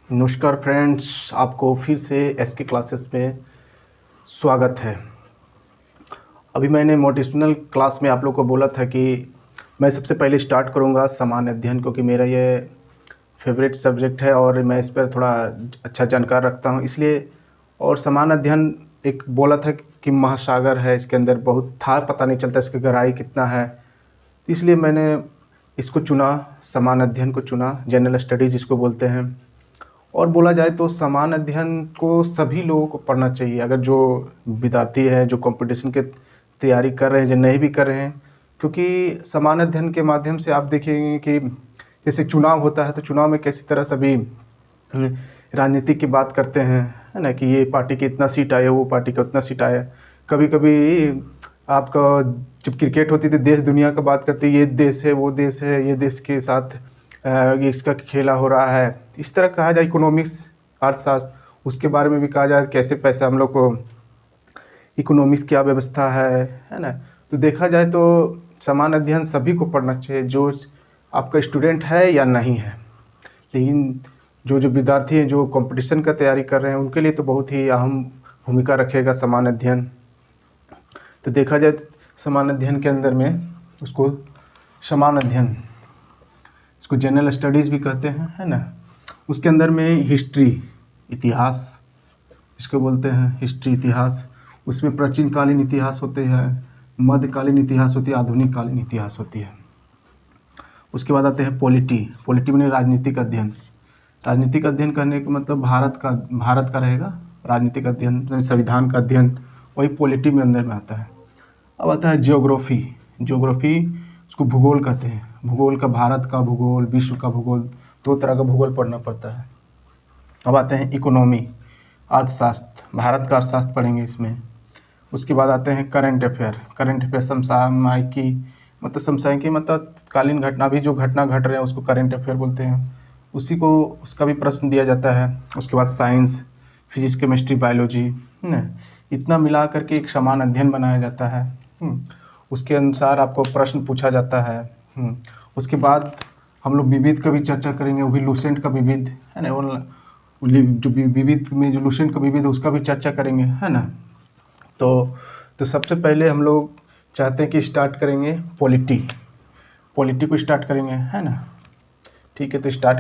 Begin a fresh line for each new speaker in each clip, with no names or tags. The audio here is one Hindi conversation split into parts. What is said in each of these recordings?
नमस्कार फ्रेंड्स, आपको फिर से एसके क्लासेस में स्वागत है। अभी मैंने मोटिवेशनल क्लास में आप लोग को बोला था कि मैं सबसे पहले स्टार्ट करूंगा सामान्य अध्ययन, क्योंकि मेरा ये फेवरेट सब्जेक्ट है और मैं इस पर थोड़ा अच्छा जानकार रखता हूं, इसलिए। और सामान्य अध्ययन एक बोला था कि महासागर है, इसके अंदर बहुत था, पता नहीं चलता इसकी गहराई कितना है। इसलिए मैंने इसको चुना, सामान्य अध्ययन को चुना, जनरल स्टडीज़ जिसको बोलते हैं। और बोला जाए तो सामान्य अध्ययन को सभी लोगों को पढ़ना चाहिए, अगर जो विद्यार्थी है, जो कंपटीशन के तैयारी कर रहे हैं, जो नहीं भी कर रहे हैं। क्योंकि सामान्य अध्ययन के माध्यम से आप देखेंगे कि जैसे चुनाव होता है तो चुनाव में कैसी तरह सभी राजनीति की बात करते हैं, है ना, कि ये पार्टी की इतना सीट आया, वो पार्टी का उतना सीट आया। कभी कभी आपका जब क्रिकेट होती थी, देश दुनिया का बात करते, ये देश है, वो देश है, ये देश के साथ ये इसका खेला हो रहा है। इस तरह कहा जाए, इकोनॉमिक्स, अर्थशास्त्र, उसके बारे में भी कहा जाए कैसे पैसा हम लोग को, इकोनॉमिक्स क्या व्यवस्था है ना। तो देखा जाए तो सामान्य अध्ययन सभी को पढ़ना चाहिए, जो आपका स्टूडेंट है या नहीं है। लेकिन जो जो विद्यार्थी हैं, जो कंपटीशन का तैयारी कर रहे हैं, उनके लिए तो बहुत ही अहम भूमिका रखेगा सामान्य अध्ययन। तो देखा जाए सामान्य अध्ययन के अंदर में उसको सामान्य अध्ययन, इसको जनरल स्टडीज़ भी कहते हैं, है ना। उसके अंदर में हिस्ट्री, इतिहास इसको बोलते हैं, हिस्ट्री इतिहास। उसमें प्राचीन कालीन इतिहास होते हैं, मध्यकालीन इतिहास होती है, आधुनिक कालीन इतिहास होती है। उसके बाद आते हैं पॉलिटी। पॉलिटी में राजनीतिक अध्ययन। राजनीतिक अध्ययन करने का मतलब भारत का रहेगा राजनीतिक अध्ययन, संविधान का अध्ययन, वही पॉलिटी में अंदर में आता है। अब आता है ज्योग्राफी। ज्योग्राफी उसको भूगोल कहते हैं। भूगोल का, भारत का भूगोल, विश्व का भूगोल, दो तरह का भूगोल पढ़ना पड़ता है। अब आते हैं इकोनॉमी, अर्थशास्त्र, भारत का अर्थशास्त्र पढ़ेंगे इसमें। उसके बाद आते हैं करंट अफेयर। करंट अफेयर समसामयिकी, मतलब समसामयिकी मतलब कालीन घटना, अभी जो घटना घट रहे हैं उसको करंट अफेयर बोलते हैं। उसी को, उसका भी प्रश्न दिया जाता है। उसके बाद साइंस, फिजिक्स, केमिस्ट्री, बायोलॉजी, है ना। इतना मिला करके एक समान अध्ययन बनाया जाता है। उसके अनुसार आपको प्रश्न पूछा जाता है। उसके बाद हम लोग विविध का भी चर्चा करेंगे, वो भी लूसेंट का विविध, है ना। वो जो विविध में जो लूसेंट का विविध है उसका भी चर्चा करेंगे, है ना। तो सबसे पहले हम लोग चाहते हैं कि स्टार्ट करेंगे पॉलिटी को स्टार्ट करेंगे, है ना। ठीक है, तो स्टार्ट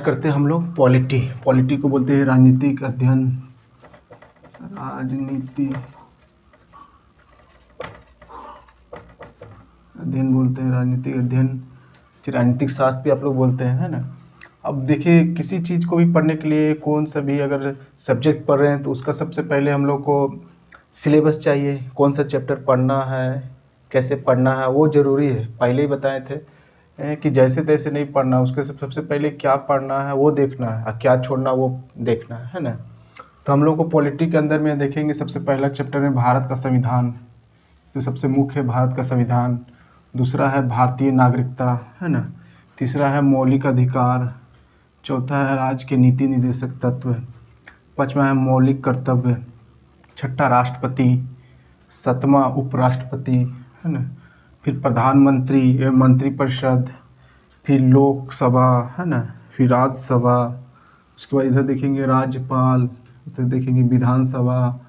करते हैं हम लोग पॉलिटी। पॉलिटी को बोलते हैं राजनीतिक अध्ययन, राजनीति अध्ययन बोलते हैं, राजनीतिक अध्ययन, राजनीतिक शास्त्र भी आप लोग बोलते हैं, है ना। अब देखिए, किसी चीज़ को भी पढ़ने के लिए, कौन सा भी अगर सब्जेक्ट पढ़ रहे हैं तो उसका सबसे पहले हम लोग को सिलेबस चाहिए, कौन सा चैप्टर पढ़ना है, कैसे पढ़ना है, वो ज़रूरी है। पहले ही बताए थे कि जैसे तैसे नहीं पढ़ना, उसके सबसे पहले क्या पढ़ना है वो देखना है, और क्या छोड़ना वो देखना है ना। तो हम लोग को पॉलिटी के अंदर में देखेंगे, सबसे पहला चैप्टर में भारत का संविधान, तो सबसे मुख्य है भारत का संविधान। दूसरा है भारतीय नागरिकता, है ना। तीसरा है मौलिक अधिकार। चौथा है राज्य के नीति निर्देशक तत्व। पाँचवा है मौलिक कर्तव्य। छठा राष्ट्रपति। सातवां उपराष्ट्रपति, है ना। फिर प्रधानमंत्री एवं मंत्रिपरिषद, फिर लोकसभा, है ना, फिर राज्यसभा। उसके बाद इधर देखेंगे राज्यपाल, उधर देखेंगे विधानसभा,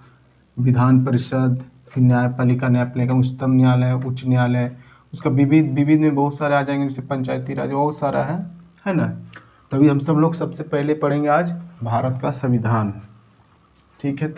विधान परिषद, फिर न्यायपालिका, उच्चतम न्यायालय, उच्च न्यायालय। उसका विविध में बहुत सारे आ जाएंगे, जैसे पंचायती राज, बहुत सारा है ना। तभी हम सब लोग सबसे पहले पढ़ेंगे आज भारत का संविधान। ठीक है, तो